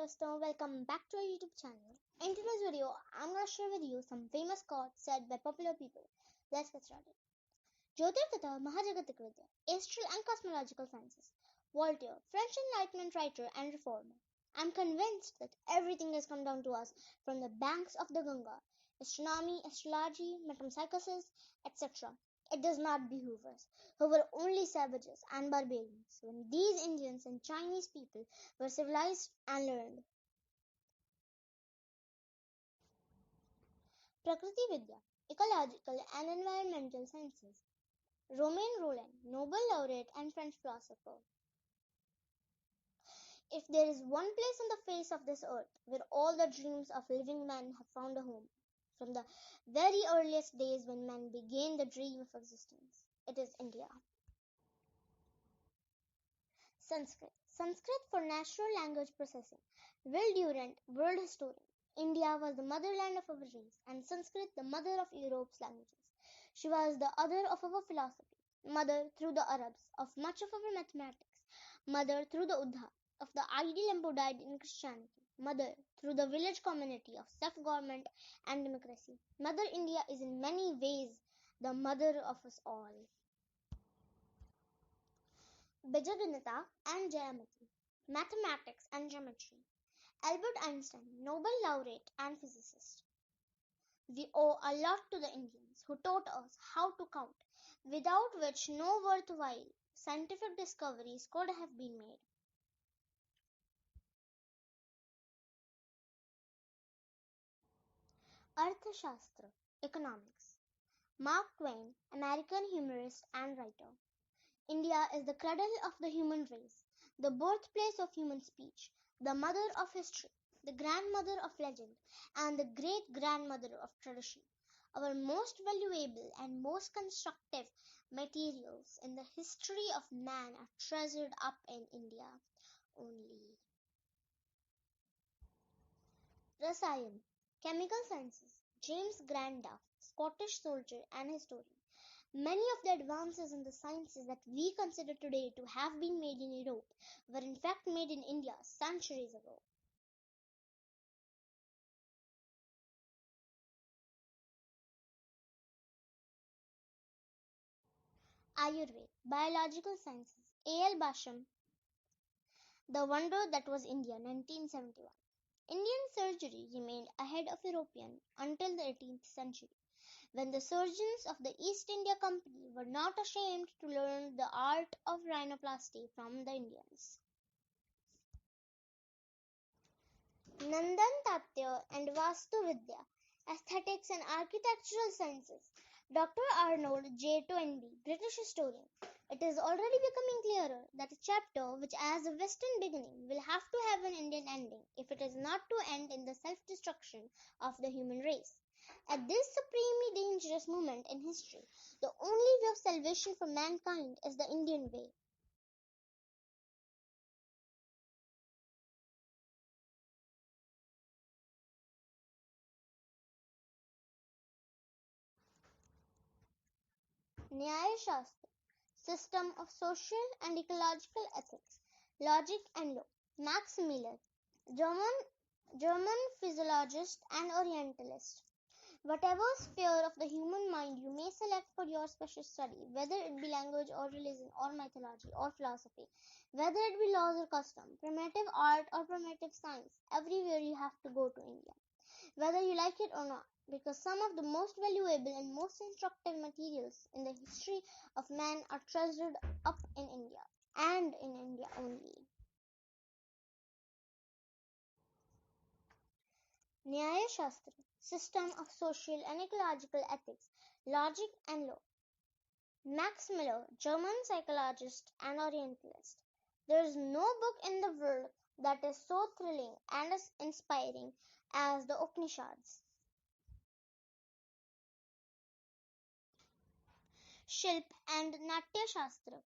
dosto, welcome back to our YouTube channel. In today's video, I'm going to share with you some famous quotes said by popular people. Let's get started. Jyotirtata Mahajagatik Vidya, Astral and Cosmological Sciences. Voltaire, French Enlightenment writer and reformer. I'm convinced that everything has come down to us from the banks of the Ganga. Astronomy, astrology, metempsychosis, etc. It does not behoove us, who were only savages and barbarians, when these Indians and Chinese people were civilized and learned. Prakriti Vidya, Ecological and Environmental Sciences. Romain Rolland, Nobel laureate and French philosopher. If there is one place on the face of this earth where all the dreams of living men have found a home, from the very earliest days when men began the dream of existence, it is India. Sanskrit. Sanskrit for natural language processing. Will Durant, world historian. India was the motherland of our race, and Sanskrit the mother of Europe's languages. She was the other of our philosophy, mother through the Arabs of much of our mathematics, mother through the Uddha of the ideal embodied in Christianity, mother through the village community of self-government and democracy. Mother India is in many ways the mother of us all. Bijaganita and Jayamati, Mathematics and Geometry. Albert Einstein, Nobel laureate and physicist. We owe a lot to the Indians who taught us how to count, without which no worthwhile scientific discoveries could have been made. Arthashastra, Economics. Mark Twain, American humorist and writer. India is the cradle of the human race, the birthplace of human speech, the mother of history, the grandmother of legend, and the great-grandmother of tradition. Our most valuable and most constructive materials in the history of man are treasured up in India only. Rasayan, Chemical Sciences. James Grandduff, Scottish soldier and historian. Many of the advances in the sciences that we consider today to have been made in Europe were in fact made in India centuries ago. Ayurveda, Biological Sciences. A.L. Basham, The Wonder That Was India, 1971. Indian surgery remained ahead of European until the 18th century, when the surgeons of the East India Company were not ashamed to learn the art of rhinoplasty from the Indians. Nandan Tatya and Vastu Vidya, Aesthetics and Architectural Sciences. Dr. Arnold J. Toynbee, British historian. It is already becoming clearer that a chapter which has a Western beginning will have to have an Indian ending if it is not to end in the self-destruction of the human race. At this supremely dangerous moment in history, the only way of salvation for mankind is the Indian way. Nyaya Shastra, System of Social and Ecological Ethics, Logic and Law. Max Miller, German physiologist and Orientalist. Whatever sphere of the human mind you may select for your special study, whether it be language or religion or mythology or philosophy, whether it be laws or custom, primitive art or primitive science, everywhere you have to go to India, whether you like it or not, because some of the most valuable and most instructive materials in the history of man are treasured up in India, and in India only. Nyaya Shastra, System of Social and Ecological Ethics, Logic and Law. Max Miller, German psychologist and Orientalist. There is no book in the world that is so thrilling and as inspiring as the Upanishads. Shilp and Natya Shastra,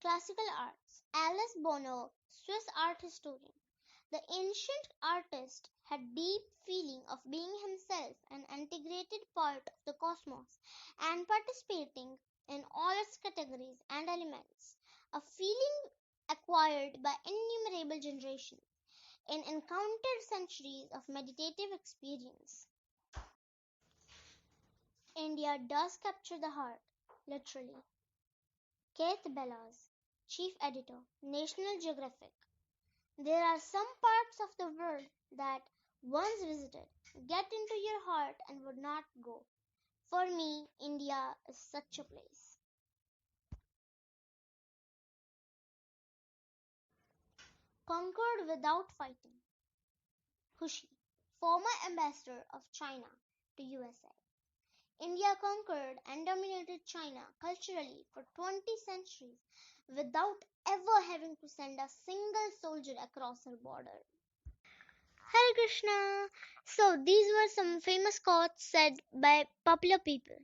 Classical Arts. Alice Bonheur, Swiss art historian. The ancient artist had deep feeling of being himself an integrated part of the cosmos and participating in all its categories and elements, a feeling acquired by innumerable generations. in encountered centuries of meditative experience. India does capture the heart, literally. Keith Bellows, Chief Editor, National Geographic. There are some parts of the world that, once visited, get into your heart and would not go. For me, India is such a place. Conquered without fighting. Hushi, former ambassador of China to USA. India conquered and dominated China culturally for 20 centuries without ever having to send a single soldier across her border. Hare Krishna! So, these were some famous quotes said by popular people.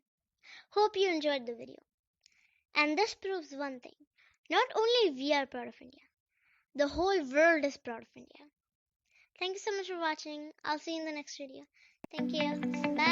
Hope you enjoyed the video. And this proves one thing. Not only we are proud of India, the whole world is proud of India. Thank you so much for watching. I'll see you in the next video. Thank you. Bye.